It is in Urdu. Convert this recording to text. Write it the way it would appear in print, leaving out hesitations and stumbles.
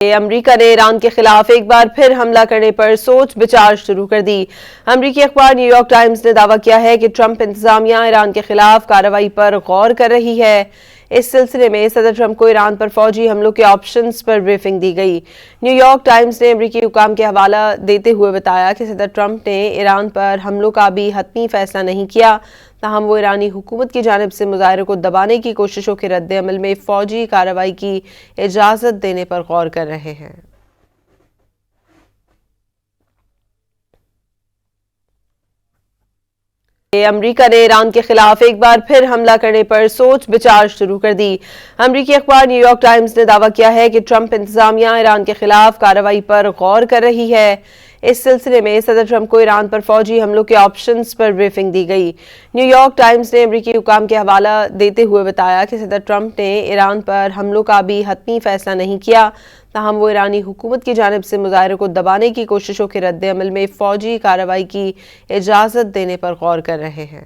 امریکہ نے ایران کے خلاف ایک بار پھر حملہ کرنے پر سوچ بچار شروع کر دی۔ امریکی اخبار نیو یارک ٹائمز نے دعویٰ کیا ہے کہ ٹرمپ انتظامیہ ایران کے خلاف کارروائی پر غور کر رہی ہے۔ اس سلسلے میں صدر ٹرمپ کو ایران پر فوجی حملوں کے آپشنز پر بریفنگ دی گئی۔ نیو یارک ٹائمز نے امریکی حکام کے حوالہ دیتے ہوئے بتایا کہ صدر ٹرمپ نے ایران پر حملوں کا بھی حتمی فیصلہ نہیں کیا، تاہم وہ ایرانی حکومت کی جانب سے مظاہروں کو دبانے کی کوششوں کے رد عمل میں فوجی کارروائی کی اجازت دینے پر غور کر رہے ہیں۔ امریکہ نے ایران کے خلاف ایک بار پھر حملہ کرنے پر سوچ بچار شروع کر دی۔ امریکی اخبار نیو یارک ٹائمز نے دعویٰ کیا ہے کہ ٹرمپ انتظامیہ ایران کے خلاف کارروائی پر غور کر رہی ہے۔ اس سلسلے میں صدر ٹرمپ کو ایران پر فوجی حملوں کے آپشنز پر بریفنگ دی گئی۔ نیو یارک ٹائمز نے امریکی حکام کے حوالہ دیتے ہوئے بتایا کہ صدر ٹرمپ نے ایران پر حملوں کا بھی حتمی فیصلہ نہیں کیا، تاہم وہ ایرانی حکومت کی جانب سے مظاہروں کو دبانے کی کوششوں کے رد عمل میں فوجی کارروائی کی اجازت دینے پر غور کر رہے ہیں۔